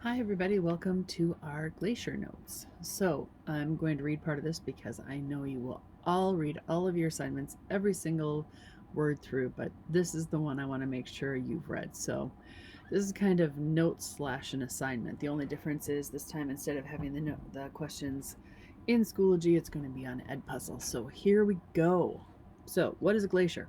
Hi everybody, welcome to our Glacier Notes. So I'm going to read part of this because I know you will all read all of your assignments, every single word through, but this is the one I want to make sure you've read. So this is kind of notes slash an assignment. The only difference is this time instead of having the questions in Schoology, it's going to be on Edpuzzle. So here we go. So what is a glacier?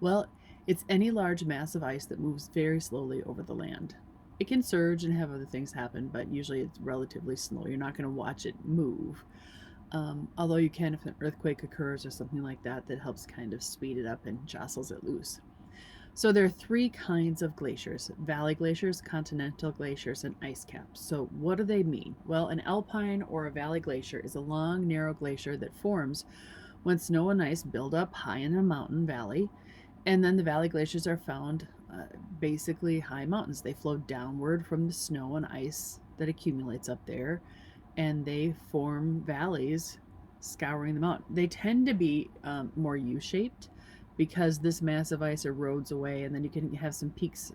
Well, it's any large mass of ice that moves very slowly over the land. It can surge and have other things happen, but usually it's relatively slow. You're not going to watch it move. Although you can if an earthquake occurs or something like that that helps kind of speed it up and jostles it loose. So there are three kinds of glaciers: valley glaciers, continental glaciers, and ice caps. So what do they mean? Well, an alpine or a valley glacier is a long, narrow glacier that forms when snow and ice build up high in a mountain valley, and then the valley glaciers are found basically high mountains. They flow downward from the snow and ice that accumulates up there, and they form valleys scouring the mountain. They tend to be more U-shaped because this massive ice erodes away, and then you can have some peaks,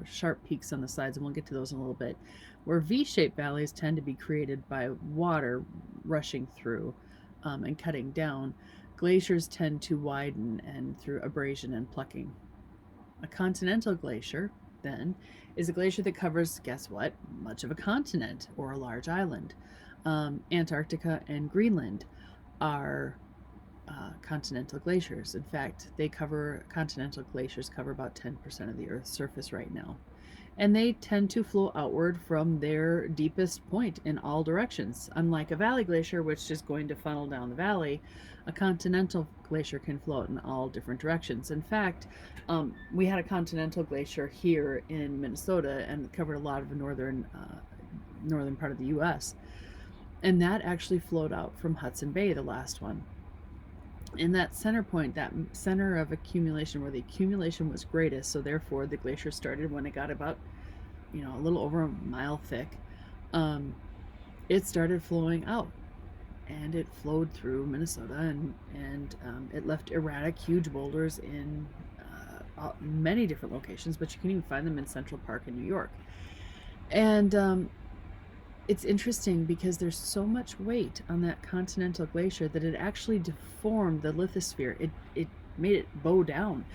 sharp peaks on the sides, and we'll get to those in a little bit. Where V-shaped valleys tend to be created by water rushing through and cutting down, glaciers tend to widen and through abrasion and plucking. A continental glacier, then, is a glacier that covers, guess what, much of a continent or a large island. Antarctica and Greenland are continental glaciers. In fact, continental glaciers cover about 10% of the Earth's surface right now. And they tend to flow outward from their deepest point in all directions. Unlike a valley glacier, which is going to funnel down the valley, a continental glacier can flow in all different directions. In fact, we had a continental glacier here in Minnesota and covered a lot of the northern part of the U.S. And that actually flowed out from Hudson Bay, the last one. In that center point, that center of accumulation where the accumulation was greatest, so therefore the glacier started when it got about, a little over a mile thick, it started flowing out, and it flowed through Minnesota, and it left erratic, huge boulders in many different locations, but you can even find them in Central Park in New York. And it's interesting because there's so much weight on that continental glacier that it actually deformed the lithosphere. It made it bow down.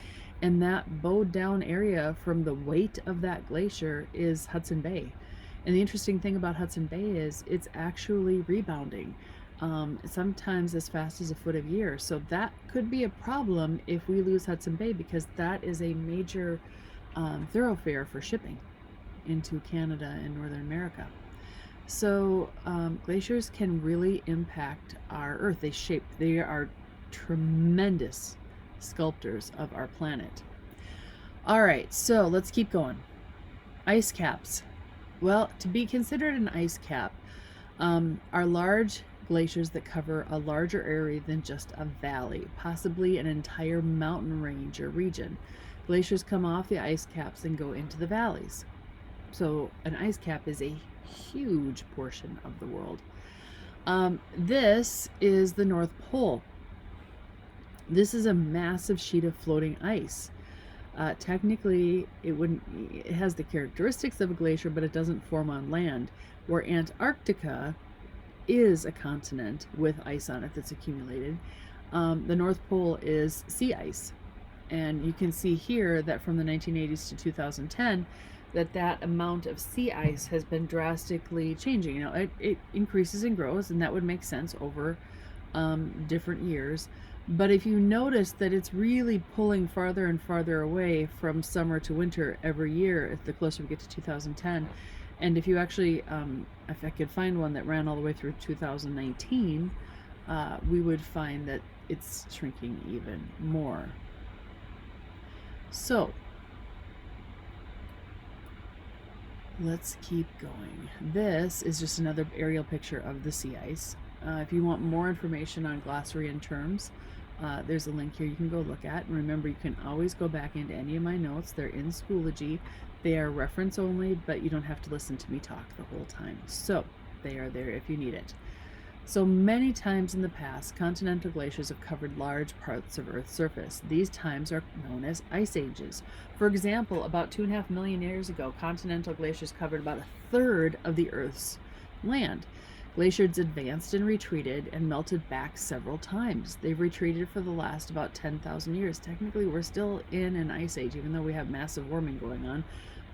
And that bowed down area from the weight of that glacier is Hudson Bay. And the interesting thing about Hudson Bay is it's actually rebounding, sometimes as fast as a foot a year. So that could be a problem if we lose Hudson Bay, because that is a major thoroughfare for shipping into Canada and Northern America. So glaciers can really impact our Earth. They are tremendous sculptors of our planet. All right, so let's keep going. Ice caps. Well, to be considered an ice cap are large glaciers that cover a larger area than just a valley, possibly an entire mountain range or region. Glaciers come off the ice caps and go into the valleys. So an ice cap is a huge portion of the world. This is the North Pole. This is a massive sheet of floating ice. Technically, it has the characteristics of a glacier, but it doesn't form on land. Where Antarctica is a continent with ice on it that's accumulated, the North Pole is sea ice. And you can see here that from the 1980s to 2010, that amount of sea ice has been drastically changing. It increases and grows, and that would make sense over different years. But if you notice that it's really pulling farther and farther away from summer to winter every year, the closer we get to 2010, and if you actually, if I could find one that ran all the way through 2019, we would find that it's shrinking even more. So let's keep going. This is just another aerial picture of the sea ice. If you want more information on Glacier terms, there's a link here you can go look at. And remember, you can always go back into any of my notes. They're in Schoology. They are reference only, but you don't have to listen to me talk the whole time. So they are there if you need it. So many times in the past, continental glaciers have covered large parts of Earth's surface. These times are known as ice ages. For example, about 2.5 million years ago, continental glaciers covered about a third of the Earth's land. Glaciers advanced and retreated and melted back several times. They've retreated for the last about 10,000 years. Technically, we're still in an ice age, even though we have massive warming going on.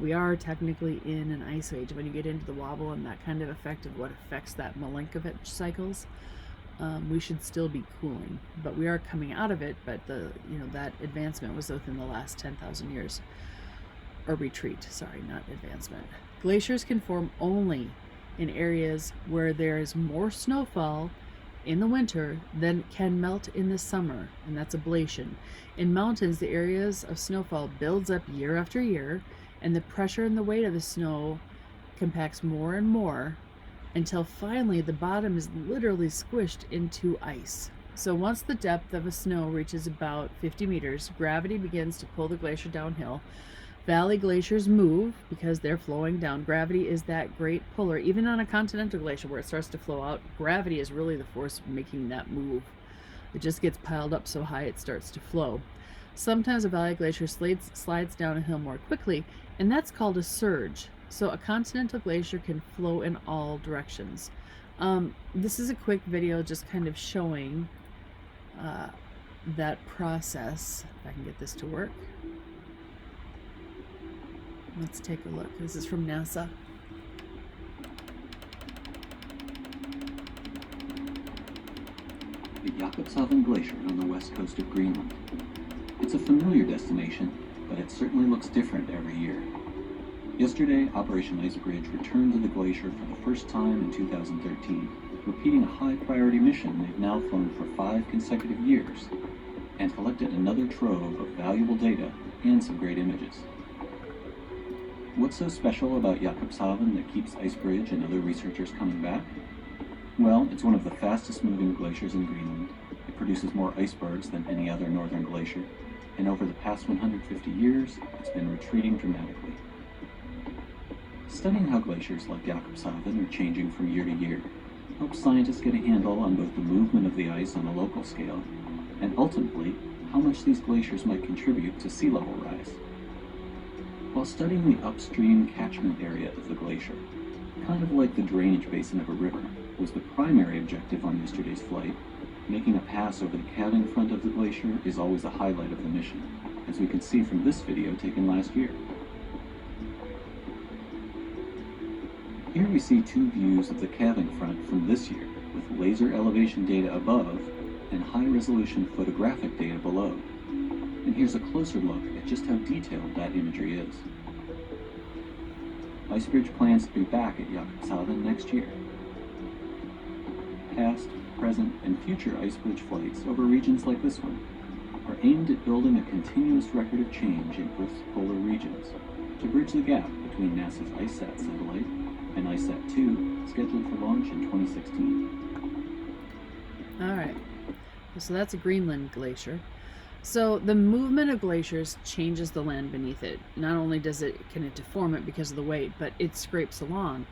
We are technically in an ice age. When you get into the wobble and that kind of effect of what affects that Milankovitch cycles, we should still be cooling, but we are coming out of it. But that advancement was within the last 10,000 years, or retreat. Sorry, not advancement. Glaciers can form only in areas where there is more snowfall in the winter than can melt in the summer, and that's ablation. In mountains, the areas of snowfall builds up year after year, and the pressure and the weight of the snow compacts more and more until finally the bottom is literally squished into ice. So once the depth of a snow reaches about 50 meters, gravity begins to pull the glacier downhill. Valley glaciers move because they're flowing down. Gravity is that great puller. Even on a continental glacier where it starts to flow out, gravity is really the force making that move. It just gets piled up so high it starts to flow. Sometimes a valley glacier slides down a hill more quickly, and that's called a surge. So a continental glacier can flow in all directions. This is a quick video just kind of showing that process. If I can get this to work. Let's take a look. This is from NASA. The Jakobshavn Glacier on the west coast of Greenland. It's a familiar destination, but it certainly looks different every year. Yesterday, Operation Ice Bridge returned to the glacier for the first time in 2013, repeating a high-priority mission they've now flown for 5 consecutive years, and collected another trove of valuable data and some great images. What's so special about Jakobshavn that keeps Ice Bridge and other researchers coming back? Well, it's one of the fastest moving glaciers in Greenland. It produces more icebergs than any other northern glacier, and over the past 150 years, it's been retreating dramatically. Studying how glaciers like Jakobshavn are changing from year to year helps scientists get a handle on both the movement of the ice on a local scale, and ultimately, how much these glaciers might contribute to sea level rise. While studying the upstream catchment area of the glacier, kind of like the drainage basin of a river, was the primary objective on yesterday's flight, making a pass over the calving front of the glacier is always a highlight of the mission, as we can see from this video taken last year. Here we see 2 views of the calving front from this year, with laser elevation data above and high-resolution photographic data below. And here's a closer look at just how detailed that imagery is. Ice Bridge plans to be back at Jakobshavn next year. Past, present, and future Ice Bridge flights over regions like this one are aimed at building a continuous record of change in Earth's polar regions to bridge the gap between NASA's ICESat satellite and ICESat-2, scheduled for launch in 2016. All right, so that's a Greenland glacier. So the movement of glaciers changes the land beneath it. Not only can it deform it because of the weight, but it scrapes along.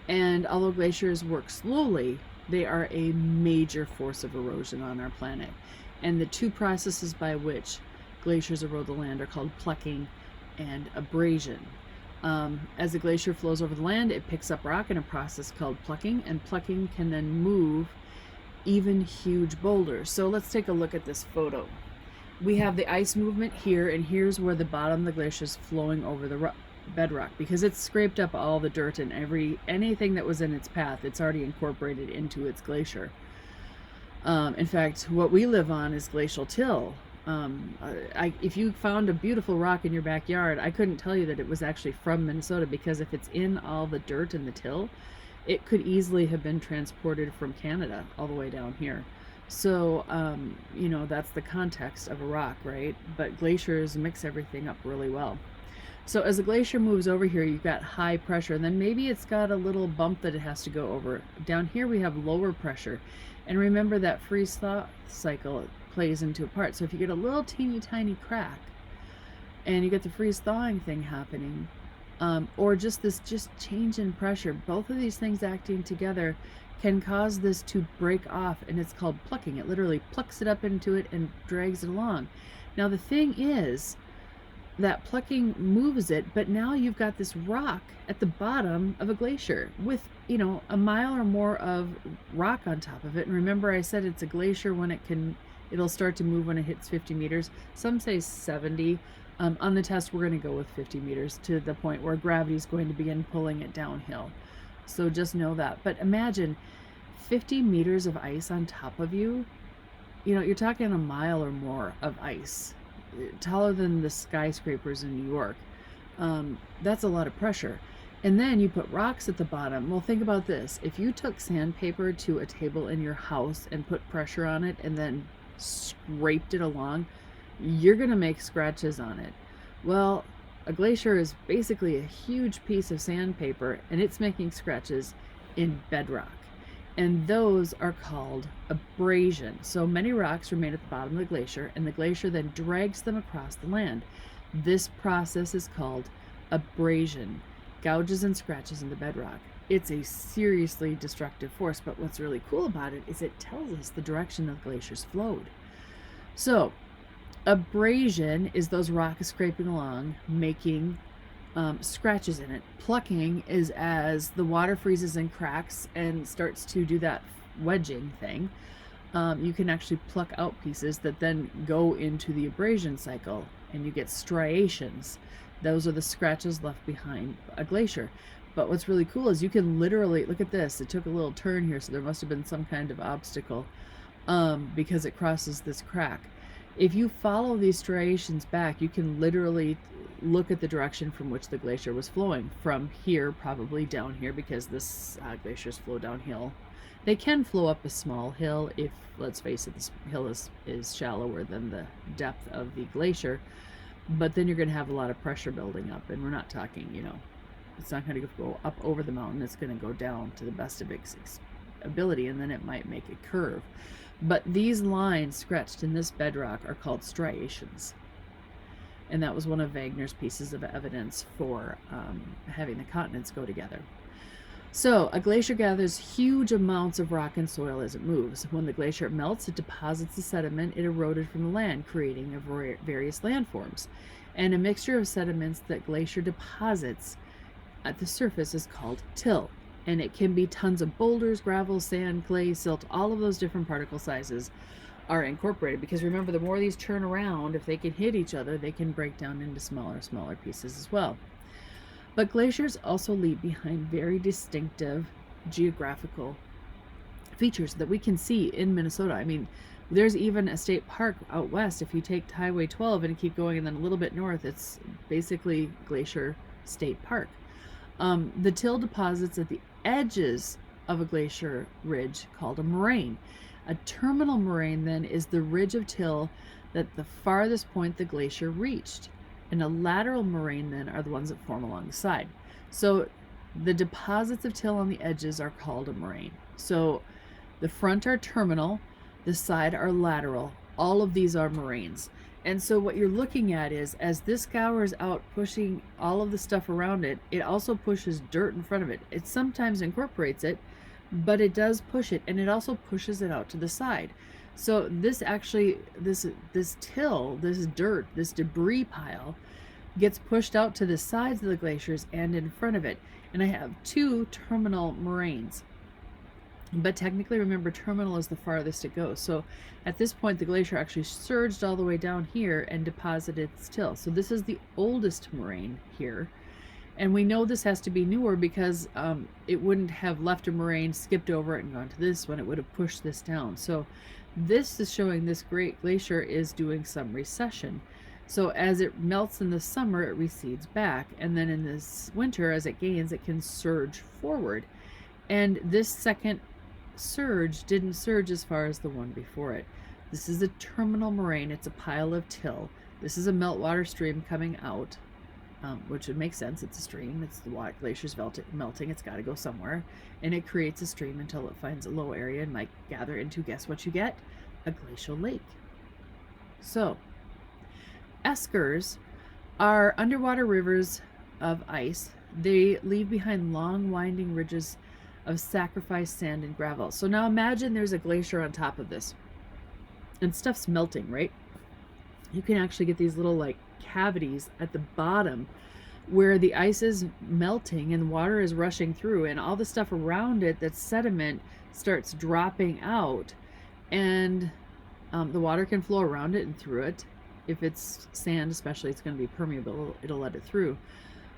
And although glaciers work slowly, they are a major force of erosion on our planet. And the 2 processes by which glaciers erode the land are called plucking and abrasion. As the glacier flows over the land, it picks up rock in a process called plucking, and plucking can then move even huge boulders. So let's take a look at this photo. We have the ice movement here, and here's where the bottom of the glacier is flowing over the bedrock, because it's scraped up all the dirt and anything that was in its path. It's already incorporated into its glacier. In fact, what we live on is glacial till. If you found a beautiful rock in your backyard, I couldn't tell you that it was actually from Minnesota, because if it's in all the dirt in the till, it could easily have been transported from Canada all the way down here. So, that's the context of a rock, right? But glaciers mix everything up really well. So as the glacier moves over here, you've got high pressure, and then maybe it's got a little bump that it has to go over. Down here we have lower pressure. And remember that freeze-thaw cycle plays into a part. So if you get a little teeny tiny crack, and you get the freeze-thawing thing happening, or just change in pressure, both of these things acting together can cause this to break off, and it's called plucking. It literally plucks it up into it and drags it along. Now the thing is that plucking moves it, but now you've got this rock at the bottom of a glacier with, a mile or more of rock on top of it. And remember, I said it's a glacier when it'll start to move when it hits 50 meters. Some say 70. On the test, we're going to go with 50 meters to the point where gravity is going to begin pulling it downhill. So just know that. But imagine 50 meters of ice on top of you. You're talking a mile or more of ice, taller than the skyscrapers in New York. That's a lot of pressure. And then you put rocks at the bottom. Well, think about this. If you took sandpaper to a table in your house and put pressure on it and then scraped it along, you're going to make scratches on it. Well, a glacier is basically a huge piece of sandpaper, and it's making scratches in bedrock. And those are called abrasion. So many rocks remain at the bottom of the glacier, and the glacier then drags them across the land. This process is called abrasion, gouges and scratches in the bedrock. It's a seriously destructive force, but what's really cool about it is it tells us the direction the glaciers flowed. So abrasion is those rocks scraping along, making scratches in it. Plucking is as the water freezes and cracks and starts to do that wedging thing. You can actually pluck out pieces that then go into the abrasion cycle, and you get striations. Those are the scratches left behind a glacier. But what's really cool is you can literally, look at this, it took a little turn here, so there must have been some kind of obstacle because it crosses this crack. If you follow these striations back, you can literally look at the direction from which the glacier was flowing. From here, probably down here, because this glaciers flow downhill. They can flow up a small hill if, let's face it, this hill is shallower than the depth of the glacier. But then you're going to have a lot of pressure building up, and we're not talking, it's not going to go up over the mountain. It's going to go down to the best of its ability, and then it might make a curve. But these lines scratched in this bedrock are called striations. And that was one of Wagner's pieces of evidence for having the continents go together. So a glacier gathers huge amounts of rock and soil as it moves. When the glacier melts, it deposits the sediment it eroded from the land, creating various landforms. And a mixture of sediments that glacier deposits at the surface is called till. And it can be tons of boulders, gravel, sand, clay, silt, all of those different particle sizes are incorporated. Because remember, the more these turn around, if they can hit each other, they can break down into smaller pieces as well. But glaciers also leave behind very distinctive geographical features that we can see in Minnesota. I mean, there's even a state park out west. If you take Highway 12 and keep going and then a little bit north, it's basically Glacier State Park. The till deposits at the edges of a glacier ridge called a moraine. A terminal moraine then is the ridge of till that the farthest point the glacier reached. And a lateral moraine then are the ones that form along the side. So the deposits of till on the edges are called a moraine. So the front are terminal, the side are lateral. All of these are moraines. And so what you're looking at is, as this scours out pushing all of the stuff around it, it also pushes dirt in front of it. It sometimes incorporates it, but it does push it, and it also pushes it out to the side. So this actually, this till, this dirt, this debris pile gets pushed out to the sides of the glaciers and in front of it. And I have two terminal moraines. But technically, remember, terminal is the farthest it goes. So at this point, the glacier actually surged all the way down here and deposited its till. So this is the oldest moraine here. And we know this has to be newer because it wouldn't have left a moraine, skipped over it, and gone to this one. It would have pushed this down. So this is showing this great glacier is doing some recession. So as it melts in the summer, it recedes back. And then in this winter, as it gains, it can surge forward. And this second surge didn't surge as far as the one before it. This is a terminal moraine. It's a pile of till. This is a meltwater stream coming out, which would make sense. It's a stream. It's the water glaciers melting. It's got to go somewhere. And it creates a stream until it finds a low area and might gather into, guess what you get? A glacial lake. So, eskers are underwater rivers of ice. They leave behind long, winding ridges of sacrificed sand and gravel. So now imagine there's a glacier on top of this, and stuff's melting, right? You can actually get these little like cavities at the bottom where the ice is melting and water is rushing through, and all the stuff around it that's sediment starts dropping out, and the water can flow around it and through it. If it's sand especially, it's going to be permeable, it'll let it through.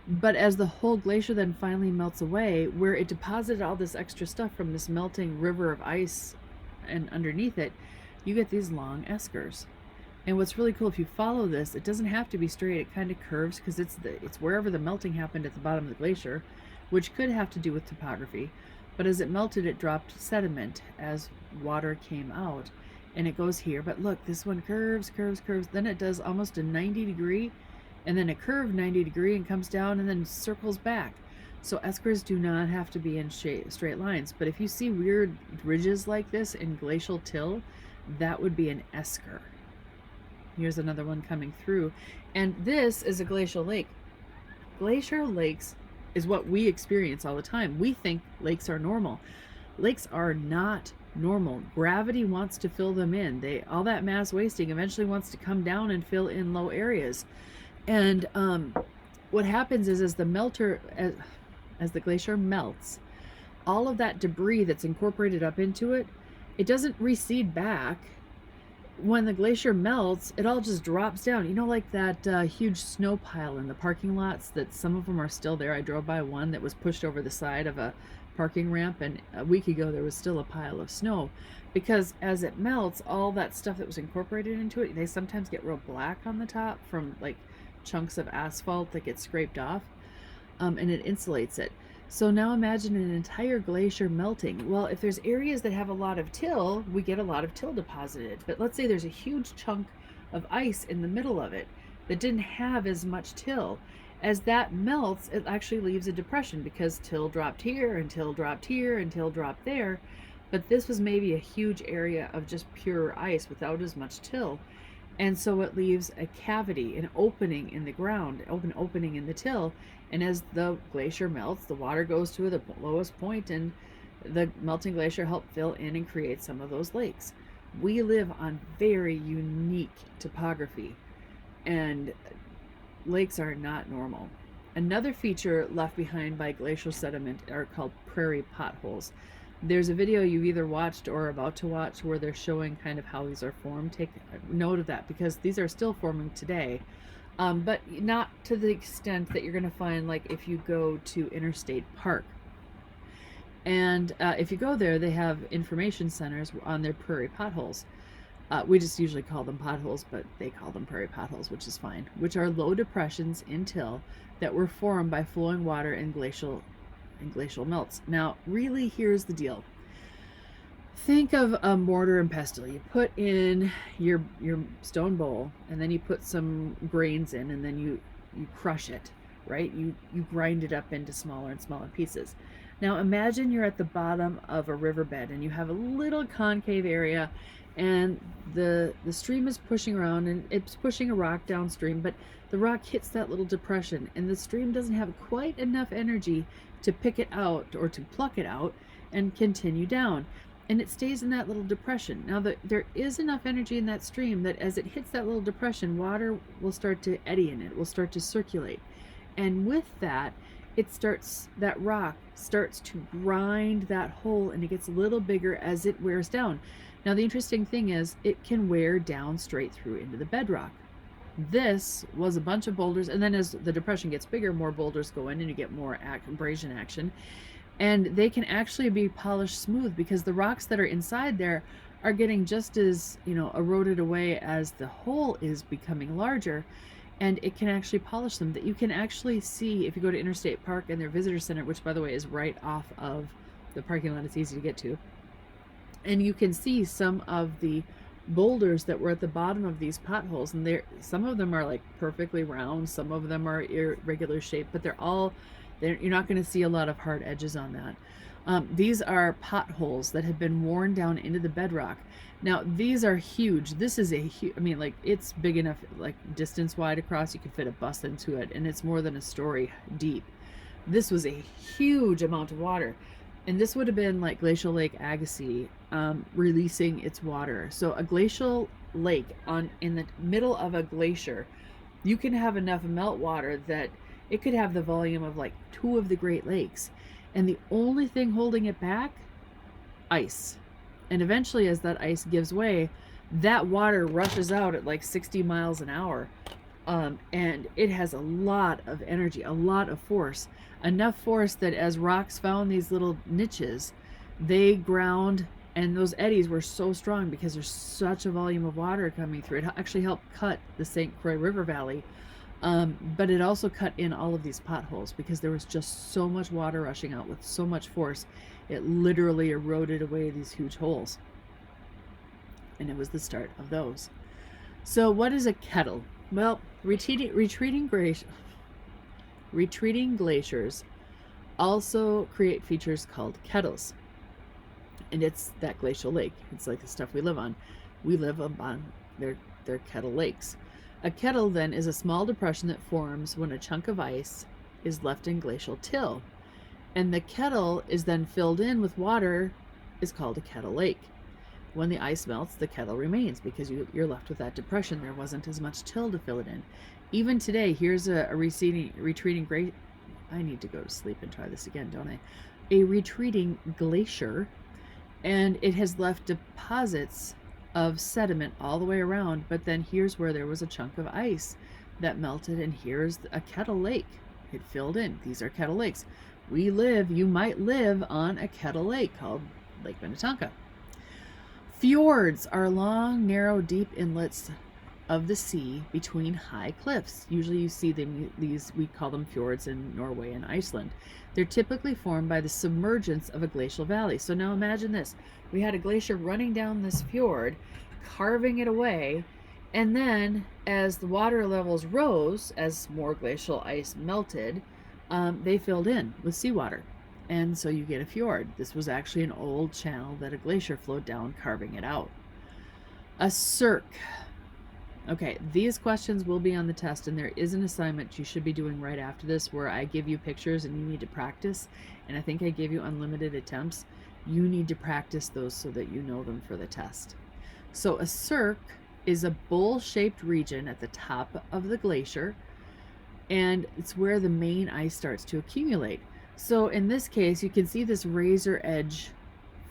But as the whole glacier then finally melts away, where it deposited all this extra stuff from this melting river of ice and underneath it, you get these long eskers. And what's really cool, if you follow this, it doesn't have to be straight. It kind of curves because it's wherever the melting happened at the bottom of the glacier, which could have to do with topography. But as it melted, it dropped sediment as water came out, and it goes here. But look, this one curves, curves, curves. Then it does almost a 90 degree, and then a curved 90 degree, and comes down and then circles back. So eskers do not have to be in straight lines. But if you see weird ridges like this in glacial till, that would be an esker. Here's another one coming through. And this is a glacial lake. Glacial lakes is what we experience all the time. We think lakes are normal. Lakes are not normal. Gravity wants to fill them in. All that mass wasting eventually wants to come down and fill in low areas. And what happens is as the glacier melts, all of that debris that's incorporated up into it, it doesn't recede back. When the glacier melts, it all just drops down. You know, like that huge snow pile in the parking lots that some of them are still there. I drove by one that was pushed over the side of a parking ramp, and a week ago there was still a pile of snow, because as it melts, all that stuff that was incorporated into it, they sometimes get real black on the top from like chunks of asphalt that get scraped off, and it insulates it. So now imagine an entire glacier melting. Well, if there's areas that have a lot of till, we get a lot of till deposited. But let's say there's a huge chunk of ice in the middle of it that didn't have as much till. As that melts, it actually leaves a depression because till dropped here and till dropped here and till dropped there. But this was maybe a huge area of just pure ice without as much till. And so it leaves a cavity, an opening in the ground, opening in the till. And as the glacier melts, the water goes to the lowest point, and the melting glacier helped fill in and create some of those lakes. We live on very unique topography, and lakes are not normal. Another feature left behind by glacial sediment are called prairie potholes. There's a video you've either watched or are about to watch where they're showing kind of how these are formed. Take note of that, because these are still forming today, but not to the extent that you're going to find like if you go to Interstate Park. And if you go there, they have information centers on their prairie potholes. We just usually call them potholes, but they call them prairie potholes, which is fine, which are low depressions in till that were formed by flowing water and glacial melts. Now, really, here's the deal. Think of a mortar and pestle. You put in your stone bowl, and then you put some grains in, and then you crush it, right? You grind it up into smaller and smaller pieces. Now imagine you're at the bottom of a riverbed, and you have a little concave area, and the stream is pushing around, and it's pushing a rock downstream, but the rock hits that little depression, and the stream doesn't have quite enough energy to pick it out or to pluck it out and continue down, and it stays in that little depression. Now there is enough energy in that stream that as it hits that little depression, water will start to eddy in it, will start to circulate, and with that that rock starts to grind that hole, and it gets a little bigger as it wears down. Now the interesting thing is it can wear down straight through into the bedrock. This was a bunch of boulders, and then as the depression gets bigger, more boulders go in and you get more abrasion action, and they can actually be polished smooth because the rocks that are inside there are getting just as eroded away as the hole is becoming larger, and it can actually polish them. That you can actually see if you go to Interstate Park and their visitor center, which by the way is right off of the parking lot. It's easy to get to, and you can see some of the boulders that were at the bottom of these potholes, and some of them are like perfectly round, some of them are irregular shaped, but you're not going to see a lot of hard edges on that. These are potholes that have been worn down into the bedrock. Now these are huge. This is a huge, like it's big enough, like distance wide across, you could fit a bus into it, and it's more than a story deep. This was a huge amount of water. And this would have been like Glacial Lake Agassiz releasing its water. So a glacial lake in the middle of a glacier, you can have enough meltwater that it could have the volume of like 2 of the Great Lakes. And the only thing holding it back, ice. And eventually, as that ice gives way, that water rushes out at like 60 miles an hour. And it has a lot of energy, a lot of force. Enough force that as rocks found these little niches, they ground, and those eddies were so strong because there's such a volume of water coming through. It actually helped cut the St. Croix River Valley, but it also cut in all of these potholes because there was just so much water rushing out with so much force. It literally eroded away these huge holes. And it was the start of those. So what is a kettle? Well, retreating glaciers also create features called kettles. And it's that glacial lake. It's like the stuff we live on. We live on their kettle lakes. A kettle then is a small depression that forms when a chunk of ice is left in glacial till. And the kettle is then filled in with water, is called a kettle lake. When the ice melts, the kettle remains because you're left with that depression. There wasn't as much till to fill it in. Even today, here's a retreating great. I need to go to sleep and try this again, don't I? A retreating glacier, and it has left deposits of sediment all the way around. But then here's where there was a chunk of ice that melted, and here's a kettle lake. It filled in. These are kettle lakes. You might live on a kettle lake called Lake Minnetonka. Fjords are long, narrow, deep inlets of the sea between high cliffs. Usually you see these, we call them fjords in Norway and Iceland. They're typically formed by the submergence of a glacial valley. So now imagine this. We had a glacier running down this fjord, carving it away, and then as the water levels rose, as more glacial ice melted, they filled in with seawater. And so you get a fjord. This was actually an old channel that a glacier flowed down, carving it out. A cirque. Okay, these questions will be on the test, and there is an assignment you should be doing right after this where I give you pictures and you need to practice. And I think I gave you unlimited attempts. You need to practice those so that you know them for the test. So a cirque is a bowl-shaped region at the top of the glacier, and it's where the main ice starts to accumulate. So in this case, you can see this razor edge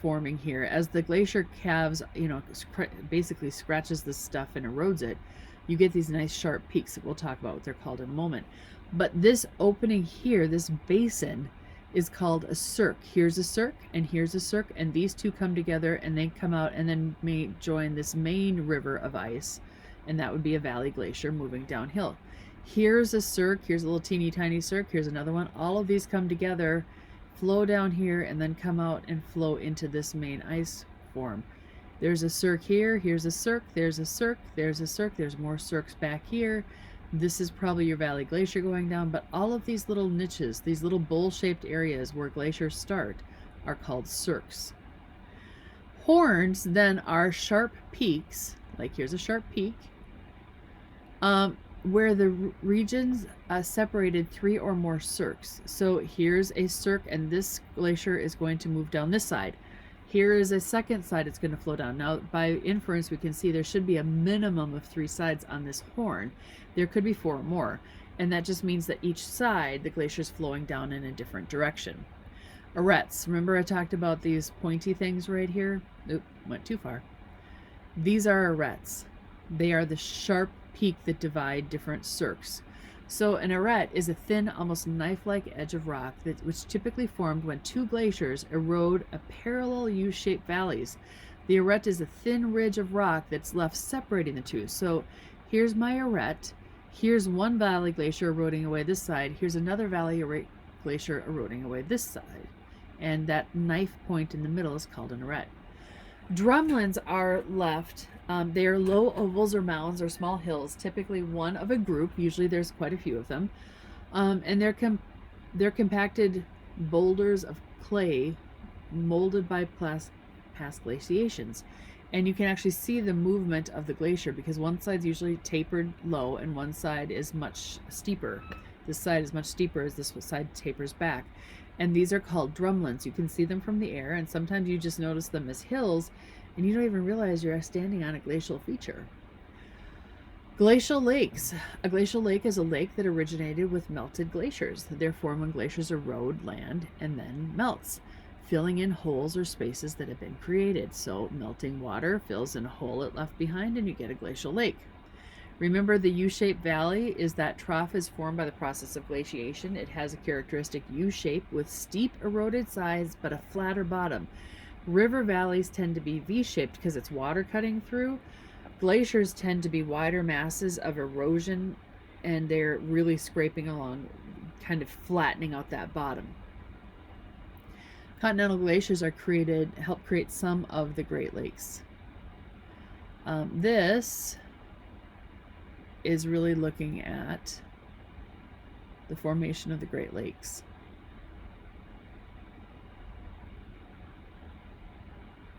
forming here as the glacier calves, basically scratches this stuff and erodes it. You get these nice sharp peaks that we'll talk about what they're called in a moment. But this opening here, this basin, is called a cirque. Here's a cirque and here's a cirque, and these two come together and they come out and then may join this main river of ice, and that would be a valley glacier moving downhill. Here's a cirque, here's a little teeny tiny cirque, here's another one. All of these come together, flow down here, and then come out and flow into this main ice form. There's a cirque here, here's a cirque, there's a cirque, there's a cirque, there's more cirques back here. This is probably your valley glacier going down, but all of these little niches, these little bowl-shaped areas where glaciers start, are called cirques. Horns then are sharp peaks, like here's a sharp peak, where the regions separated 3 or more cirques. So here's a cirque, and this glacier is going to move down this side. Here is a second side it's going to flow down. Now, by inference, we can see there should be a minimum of 3 sides on this horn. There could be 4 or more, and that just means that each side, the glacier is flowing down in a different direction. Arêtes. Remember I talked about these pointy things right here? Oop, went too far. These are arêtes. They are the sharp peak that divide different cirques. So an arête is a thin, almost knife-like edge of rock which typically formed when 2 glaciers erode a parallel U-shaped valleys. The arête is a thin ridge of rock that's left separating the two. So here's my arête. Here's one valley glacier eroding away this side. Here's another valley glacier eroding away this side. And that knife point in the middle is called an arête. Drumlins are left. They are low ovals or mounds or small hills, typically one of a group. Usually there's quite a few of them. And they're compacted boulders of clay molded by past glaciations. And you can actually see the movement of the glacier because one side's usually tapered low and one side is much steeper. This side is much steeper as this side tapers back. And these are called drumlins. You can see them from the air, and sometimes you just notice them as hills, and you don't even realize you're standing on a glacial feature. Glacial lakes. A glacial lake is a lake that originated with melted glaciers. They're formed when glaciers erode land and then melts, filling in holes or spaces that have been created. So melting water fills in a hole it left behind, and you get a glacial lake. Remember, the U-shaped valley is that trough is formed by the process of glaciation. It has a characteristic U shape with steep eroded sides but a flatter bottom. River valleys tend to be V-shaped because it's water cutting through. Glaciers tend to be wider masses of erosion, and they're really scraping along, kind of flattening out that bottom. Continental glaciers are help create some of the Great Lakes. This is really looking at the formation of the Great Lakes.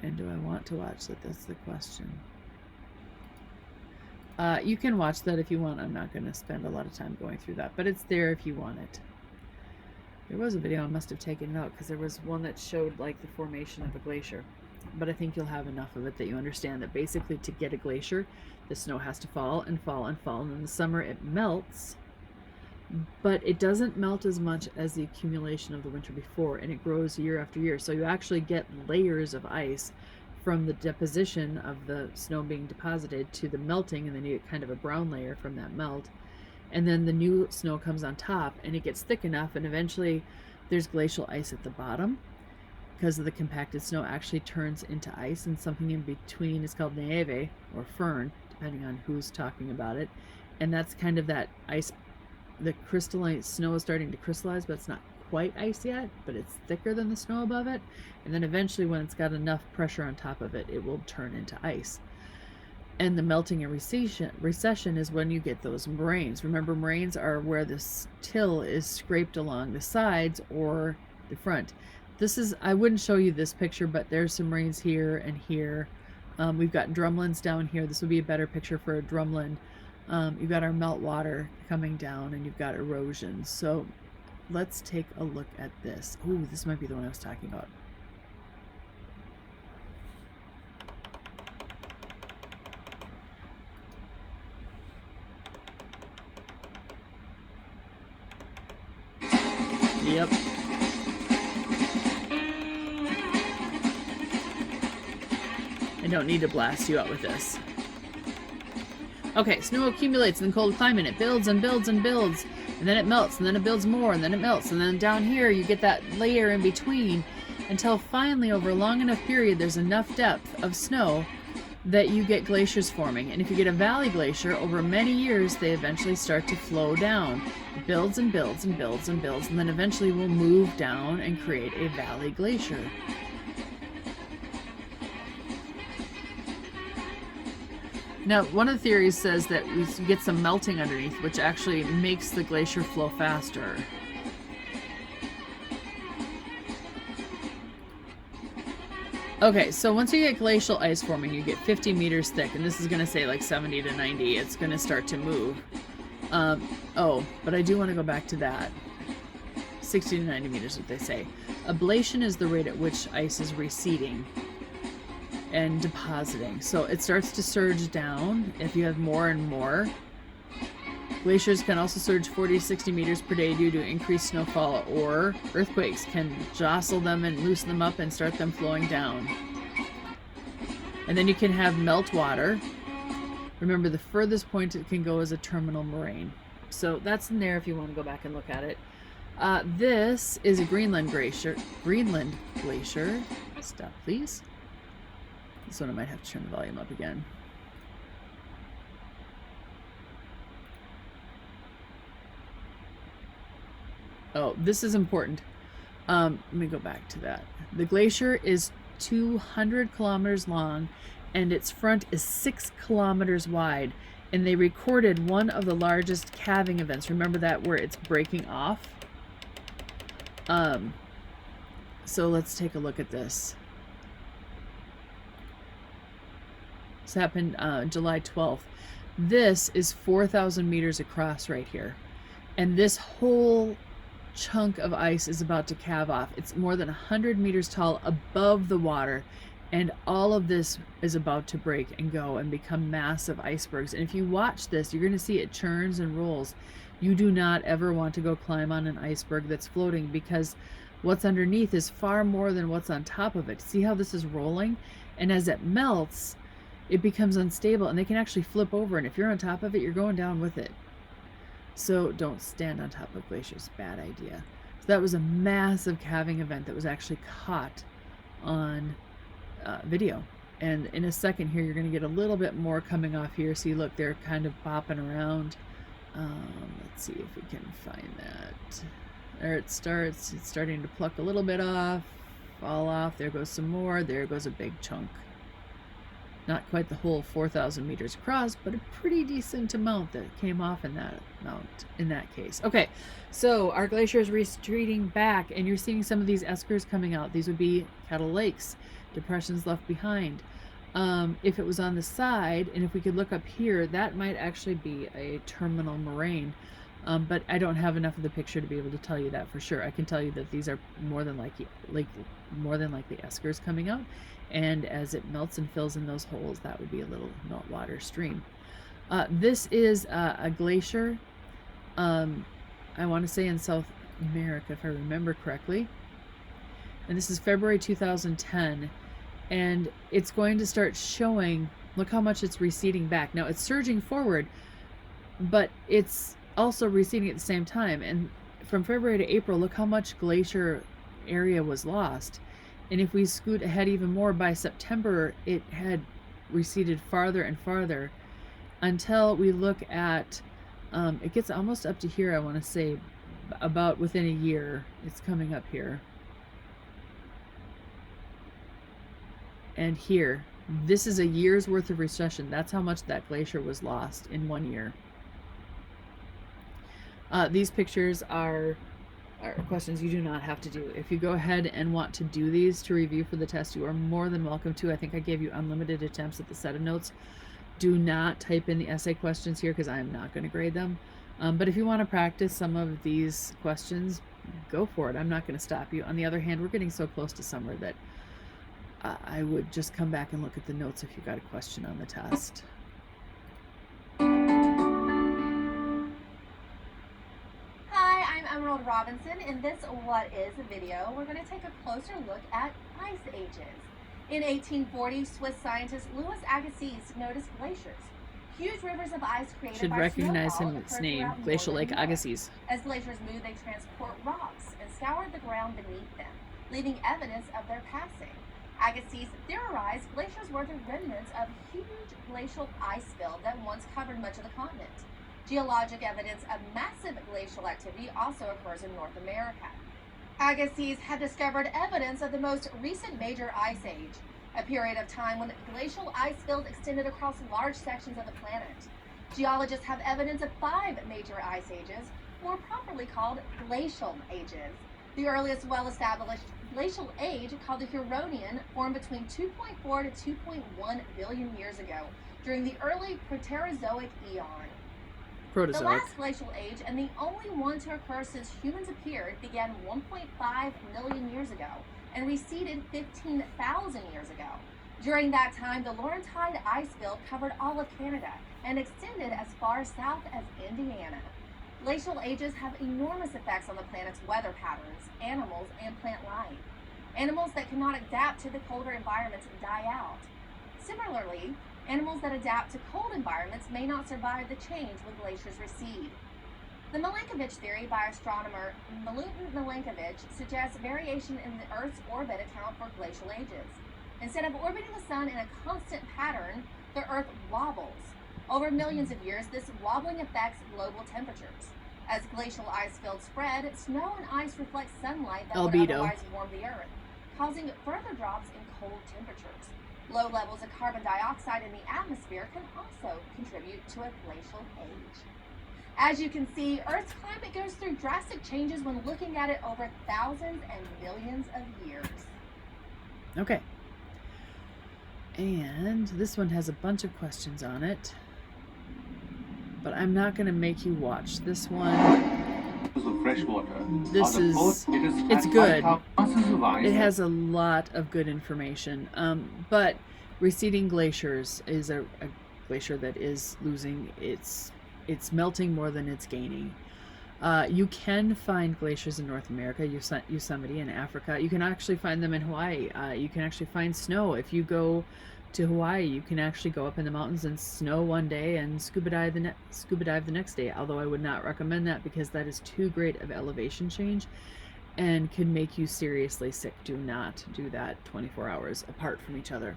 And do I want to watch that? That's the question. You can watch that if you want. I'm not going to spend a lot of time going through that, but it's there if you want it. There was a video, I must have taken it out because there was one that showed like the formation of a glacier. But I think you'll have enough of it that you understand that basically to get a glacier, the snow has to fall and fall and fall, and in the summer it melts, but it doesn't melt as much as the accumulation of the winter before, and it grows year after year. So you actually get layers of ice from the deposition of the snow being deposited to the melting, and then you get kind of a brown layer from that melt, and then the new snow comes on top, and it gets thick enough, and eventually there's glacial ice at the bottom because of the compacted snow actually turns into ice, and something in between is called neve or firn, depending on who's talking about it. And that's kind of that ice. The crystalline snow is starting to crystallize, but it's not quite ice yet, but it's thicker than the snow above it. And then eventually, when it's got enough pressure on top of it, it will turn into ice. And the melting and recession is when you get those moraines. Remember, moraines are where this till is scraped along the sides or the front. This is, I wouldn't show you this picture, but there's some moraines here and here. We've got drumlins down here. This would be a better picture for a drumlin. You've got our meltwater coming down, and you've got erosion. So let's take a look at this. Ooh, this might be the one I was talking about. Yep. I don't need to blast you out with this. Okay, snow accumulates in the cold climate. It builds and builds and builds, and then it melts, and then it builds more, and then it melts, and then down here you get that layer in between until finally, over a long enough period, there's enough depth of snow that you get glaciers forming. And if you get a valley glacier, over many years, they eventually start to flow down. It builds and builds and builds and builds, and then eventually will move down and create a valley glacier. Now, one of the theories says that we get some melting underneath, which actually makes the glacier flow faster. Okay, so once you get glacial ice forming, you get 50 meters thick, and this is going to say like 70 to 90. It's going to start to move. Oh, but I do want to go back to that. 60 to 90 meters, what they say. Ablation is the rate at which ice is receding and depositing. So it starts to surge down if you have more and more. Glaciers can also surge 40 to 60 meters per day due to increased snowfall, or earthquakes can jostle them and loosen them up and start them flowing down. And then you can have meltwater. Remember, the furthest point it can go is a terminal moraine. So that's in there if you want to go back and look at it. This is a Greenland glacier. Stop, please. This one I might have to turn the volume up again. Oh, this is important. Let me go back to that. The glacier is 200 kilometers long, and its front is 6 kilometers wide. And they recorded one of the largest calving events. Remember that, where it's breaking off? So let's take a look at this. This happened July 12th. This is 4,000 meters across right here. And this whole chunk of ice is about to calve off. It's more than 100 meters tall above the water, and all of this is about to break and go and become massive icebergs. And if you watch this, you're going to see it churns and rolls. You do not ever want to go climb on an iceberg that's floating, because what's underneath is far more than what's on top of it. See how this is rolling? And as it melts, it becomes unstable, and they can actually flip over. And if you're on top of it, you're going down with it. So don't stand on top of glaciers. Bad idea. So that was a massive calving event that was actually caught on video. And in a second here, you're going to get a little bit more coming off here. See, look, they're kind of bopping around. Let's see if we can find that. There it starts. It's starting to pluck a little bit off, fall off. There goes some more. There goes a big chunk. Not quite the whole 4,000 meters across, but a pretty decent amount that came off in that amount in that case. Okay, so our glacier is retreating back, and you're seeing some of these eskers coming out. These would be kettle lakes, depressions left behind. If it was on the side, and if we could look up here, that might actually be a terminal moraine. But I don't have enough of the picture to be able to tell you that for sure. I can tell you that these are more than likely eskers coming out, and as it melts and fills in those holes, that would be a little meltwater stream. This is a glacier, I want to say in South America, if I remember correctly, and this is February 2010, and it's going to start showing, look how much it's receding back. Now it's surging forward, but it's also receding at the same time. And from February to April, look how much glacier area was lost. And if we scoot ahead even more, by September, it had receded farther and farther until we look at, it gets almost up to here, I want to say, about within a year, it's coming up here. And here, this is a year's worth of recession. That's how much that glacier was lost in 1 year. These pictures are questions you do not have to do. If you go ahead and want to do these to review for the test, you are more than welcome to. I think I gave you unlimited attempts at the set of notes. Do not type in the essay questions here, because I am not going to grade them. But if you want to practice some of these questions, go for it. I'm not going to stop you. On the other hand, we're getting so close to summer that I would just come back and look at the notes if you got a question on the test. Robinson. In this What Is video, we're going to take a closer look at ice ages. In 1840, Swiss scientist Louis Agassiz noticed glaciers, huge rivers of ice created Should by recognize snowfall his name, throughout Glacial Lake northern Europe. Agassiz. As glaciers move, they transport rocks and scour the ground beneath them, leaving evidence of their passing. Agassiz theorized glaciers were the remnants of huge glacial ice field that once covered much of the continent. Geologic evidence of massive glacial activity also occurs in North America. Agassiz had discovered evidence of the most recent major ice age, a period of time when glacial ice field extended across large sections of the planet. Geologists have evidence of 5 major ice ages, more properly called glacial ages. The earliest well-established glacial age, called the Huronian, formed between 2.4 to 2.1 billion years ago, during the early Proterozoic eon. Proterozoic. The last glacial age, and the only one to occur since humans appeared, began 1.5 million years ago and receded 15,000 years ago. During that time, the Laurentide ice field covered all of Canada and extended as far south as Indiana. Glacial ages have enormous effects on the planet's weather patterns, animals, and plant life. Animals that cannot adapt to the colder environments die out. Similarly, animals that adapt to cold environments may not survive the change when glaciers recede. The Milankovitch theory by astronomer Milutin Milankovitch suggests variation in the Earth's orbit account for glacial ages. Instead of orbiting the sun in a constant pattern, the Earth wobbles. Over millions of years, this wobbling affects global temperatures. As glacial ice fields spread, snow and ice reflect sunlight that would otherwise warm the Earth, causing further drops in cold temperatures. Low levels of carbon dioxide in the atmosphere can also contribute to a glacial age. As you can see, Earth's climate goes through drastic changes when looking at it over thousands and millions of years. Okay. And this one has a bunch of questions on it, but I'm not going to make you watch this one. of fresh water. This On the is, coast, it's good. 5,000 ounces of ice. It has a lot of good information. But receding glaciers is a glacier that is losing it's melting more than it's gaining. You can find glaciers in North America, Yosemite in Africa. You can actually find them in Hawaii. You can actually find snow. If you go to Hawaii, you can actually go up in the mountains and snow one day and scuba dive the next day. Although I would not recommend that because that is too great of elevation change and can make you seriously sick. Do not do that 24 hours apart from each other.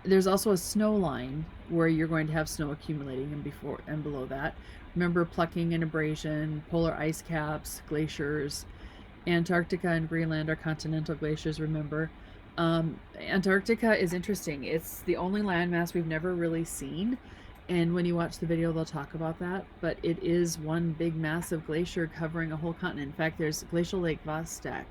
There's also a snow line where you're going to have snow accumulating, and before and below that, remember plucking and abrasion, polar ice caps, glaciers. Antarctica and Greenland are continental glaciers, remember. Antarctica is interesting. It's the only landmass we've never really seen, and when you watch the video they'll talk about that, but it is one big massive glacier covering a whole continent. In fact, there's Glacial Lake Vostok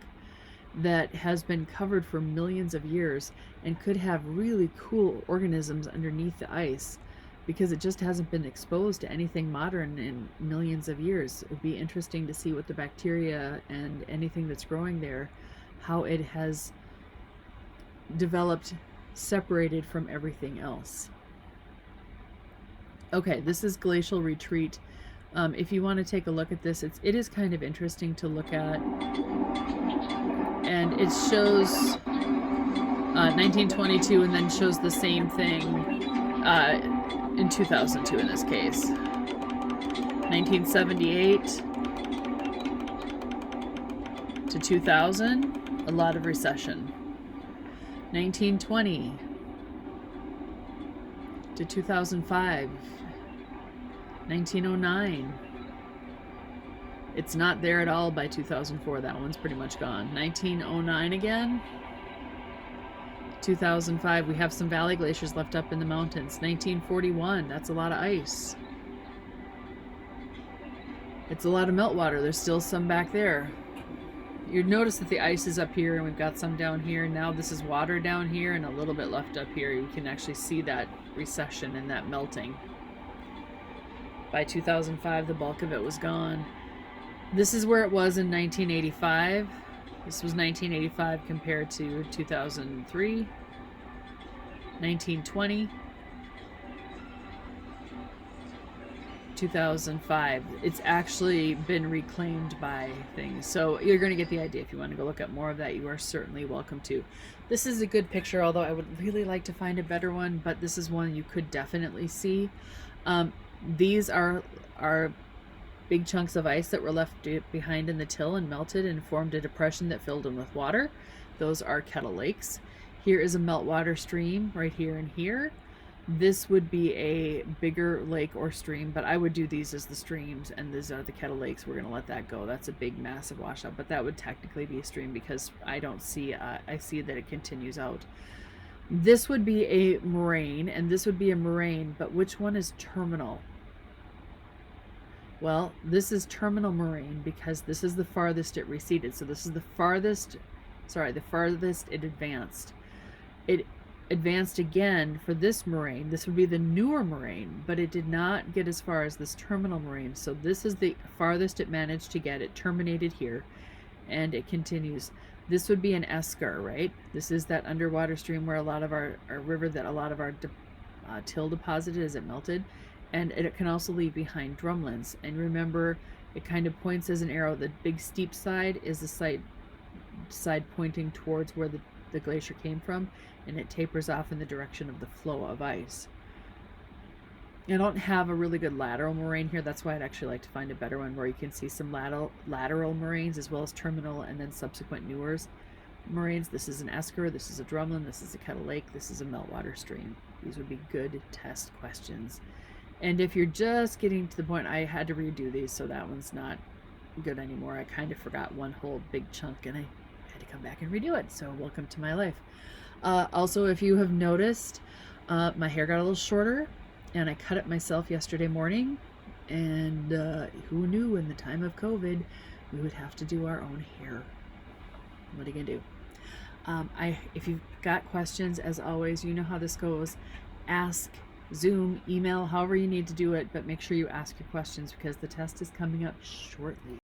that has been covered for millions of years and could have really cool organisms underneath the ice because it just hasn't been exposed to anything modern in millions of years. It would be interesting to see what the bacteria and anything that's growing there, how it has developed separated from everything else. Okay, this is Glacial Retreat. If you want to take a look at this, it is kind of interesting to look at. And it shows 1922 and then shows the same thing in 2002 in this case. 1978 to 2000, a lot of recession. 1920 to 2005. 1909. It's not there at all by 2004. That one's pretty much gone. 1909 again. 2005. We have some valley glaciers left up in the mountains. 1941. That's a lot of ice. It's a lot of meltwater. There's still some back there. You'd notice that the ice is up here and we've got some down here. Now this is water down here and a little bit left up here. You can actually see that recession and that melting. By 2005, the bulk of it was gone. This is where it was in 1985. This was 1985 compared to 2003. 1920. 2005. It's actually been reclaimed by things. So you're going to get the idea. If you want to go look at more of that, you are certainly welcome to. This is a good picture, although I would really like to find a better one, but this is one you could definitely see. These are big chunks of ice that were left behind in the till and melted and formed a depression that filled them with water. Those are kettle lakes. Here is a meltwater stream right here and here. This would be a bigger lake or stream, but I would do these as the streams, and these are the kettle lakes. We're going to let that go. That's a big, massive washout, but that would technically be a stream because I don't see, I see that it continues out. This would be a moraine, and this would be a moraine, but which one is terminal? Well, this is terminal moraine because this is the farthest it receded. So this is the farthest it advanced. It advanced again for this moraine. This would be the newer moraine, but it did not get as far as this terminal moraine. So this is the farthest it managed to get. It terminated here, and it continues. This would be an esker, right? This is that underwater stream where a lot of our river that a lot of our till deposited as it melted. And it can also leave behind drumlins. And remember, it kind of points as an arrow. The big steep side is the side pointing towards where the glacier came from, and it tapers off in the direction of the flow of ice. I don't have a really good lateral moraine here. That's why I'd actually like to find a better one where you can see some lateral moraines as well as terminal and then subsequent newer moraines. This is an esker, this is a drumlin, this is a kettle lake, this is a meltwater stream. These would be good test questions. And if you're just getting to the point, I had to redo these, so that one's not good anymore. I kind of forgot one whole big chunk, and I had to come back and redo it. So welcome to my life. Also, if you have noticed, my hair got a little shorter, and I cut it myself yesterday morning. And who knew in the time of COVID, we would have to do our own hair. What are you gonna do? If you've got questions, as always, you know how this goes. Ask Zoom, email, however you need to do it, but make sure you ask your questions because the test is coming up shortly.